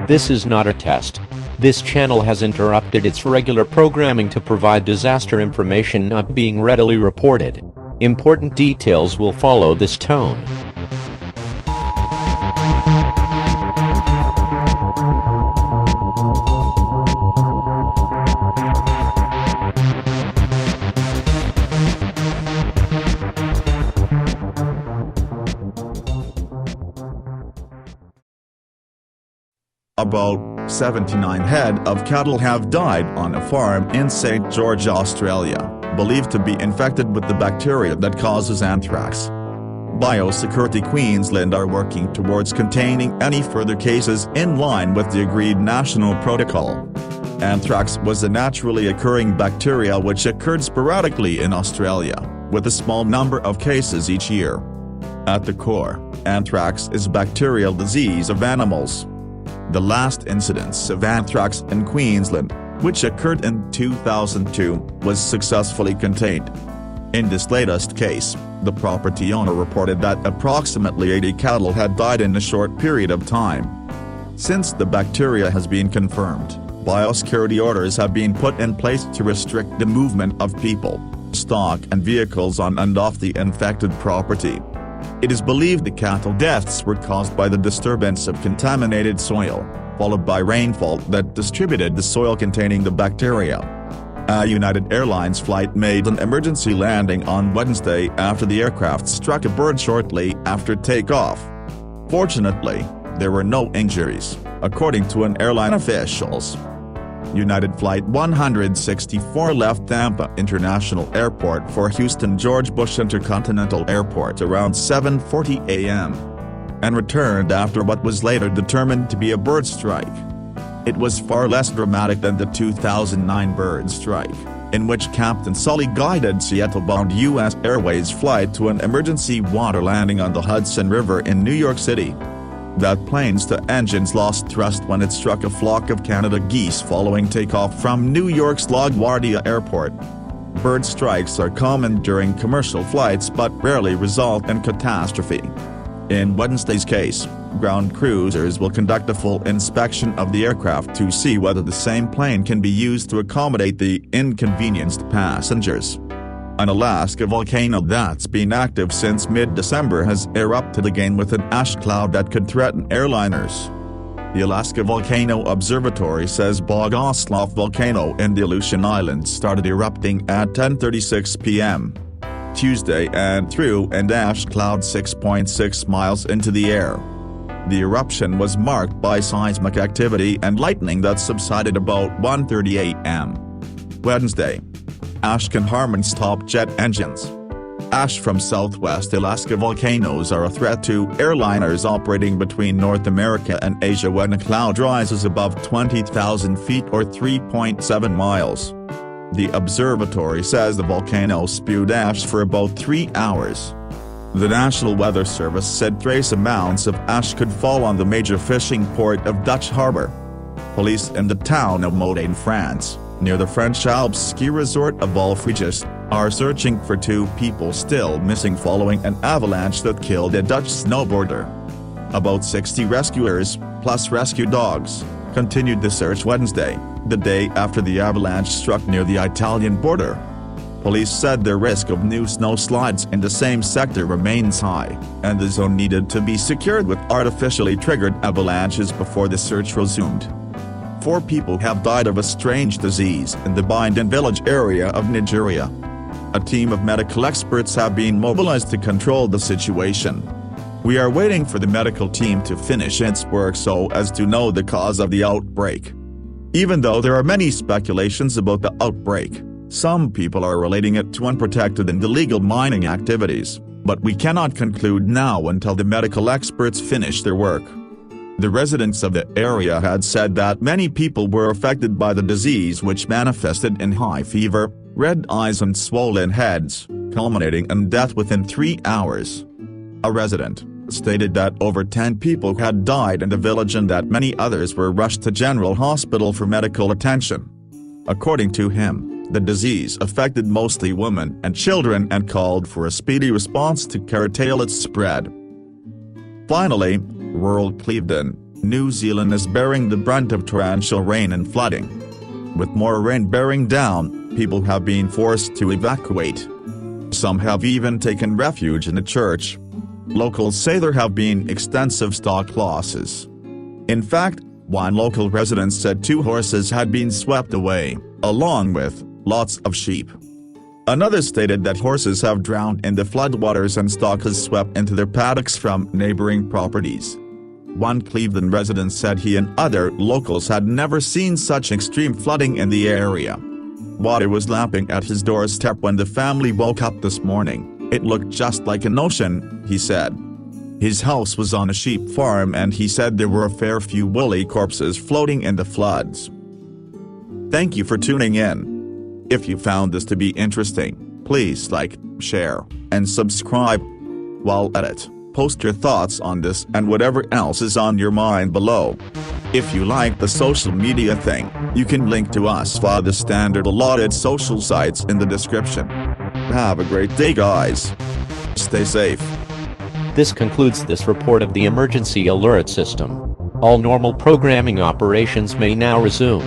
This is not a test. This channel has interrupted its regular programming to provide disaster information not being readily reported. Important details will follow this tone. About 79 head of cattle have died on a farm in St. George, Australia, believed to be infected with the bacteria that causes anthrax. Biosecurity Queensland are working towards containing any further cases in line with the agreed national protocol. Anthrax was a naturally occurring bacteria which occurred sporadically in Australia, with a small number of cases each year. At the core, anthrax is a bacterial disease of animals. The last incidence of anthrax in Queensland, which occurred in 2002, was successfully contained. In this latest case, the property owner reported that approximately 80 cattle had died in a short period of time. Since the bacteria has been confirmed, biosecurity orders have been put in place to restrict the movement of people, stock and vehicles on and off the infected property. It is believed the cattle deaths were caused by the disturbance of contaminated soil, followed by rainfall that distributed the soil containing the bacteria. A United Airlines flight made an emergency landing on Wednesday after the aircraft struck a bird shortly after takeoff. Fortunately, there were no injuries, according to an airline officials. United Flight 164 left Tampa International Airport for Houston George Bush Intercontinental Airport around 7:40 a.m. and returned after what was later determined to be a bird strike. It was far less dramatic than the 2009 bird strike, in which Captain Sully guided Seattle-bound U.S. Airways flight to an emergency water landing on the Hudson River in New York City. That plane's engines lost thrust when it struck a flock of Canada geese following takeoff from New York's LaGuardia Airport. Bird strikes are common during commercial flights but rarely result in catastrophe. In Wednesday's case, ground cruisers will conduct a full inspection of the aircraft to see whether the same plane can be used to accommodate the inconvenienced passengers. An Alaska volcano that's been active since mid-December has erupted again with an ash cloud that could threaten airliners. The Alaska Volcano Observatory says Bogosloff volcano in the Aleutian Islands started erupting at 10:36 p.m. Tuesday and threw an ash cloud 6.6 miles into the air. The eruption was marked by seismic activity and lightning that subsided about 1:30 a.m. Wednesday. Ash can harm stop jet engines. Ash from southwest Alaska volcanoes are a threat to airliners operating between North America and Asia when a cloud rises above 20,000 feet or 3.7 miles. The observatory says the volcano spewed ash for about 3 hours. The National Weather Service said trace amounts of ash could fall on the major fishing port of Dutch Harbor. Police in the town of Modane, France, near the French Alps ski resort of Valfrejus, are searching for 2 people still missing following an avalanche that killed a Dutch snowboarder. About 60 rescuers, plus rescue dogs, continued the search Wednesday, the day after the avalanche struck near the Italian border. Police said the risk of new snowslides in the same sector remains high, and the zone needed to be secured with artificially triggered avalanches before the search resumed. 4 people have died of a strange disease in the Bindon village area of Nigeria. A team of medical experts have been mobilized to control the situation. We are waiting for the medical team to finish its work so as to know the cause of the outbreak. Even though there are many speculations about the outbreak, some people are relating it to unprotected and illegal mining activities, but we cannot conclude now until the medical experts finish their work. The residents of the area had said that many people were affected by the disease, which manifested in high fever, red eyes and swollen heads, culminating in death within 3 hours. A resident stated that over 10 people had died in the village and that many others were rushed to General Hospital for medical attention. According to him, The disease affected mostly women and children and called for a speedy response to curtail its spread. Finally, rural Clevedon, New Zealand is bearing the brunt of torrential rain and flooding. With more rain bearing down, people have been forced to evacuate. Some have even taken refuge in a church. Locals say there have been extensive stock losses. In fact, one local resident said 2 horses had been swept away, along with lots of sheep. Another stated that horses have drowned in the floodwaters and stock has swept into their paddocks from neighboring properties. One Cleveland resident said he and other locals had never seen such extreme flooding in the area. Water was lapping at his doorstep when the family woke up this morning. It looked just like an ocean, he said. His house was on a sheep farm and he said there were a fair few woolly corpses floating in the floods. Thank you for tuning in. If you found this to be interesting, please like, share, and subscribe. While at it, post your thoughts on this and whatever else is on your mind below. If you like the social media thing, you can link to us via the standard allotted social sites in the description. Have a great day, guys. Stay safe. This concludes this report of the emergency alert system. All normal programming operations may now resume.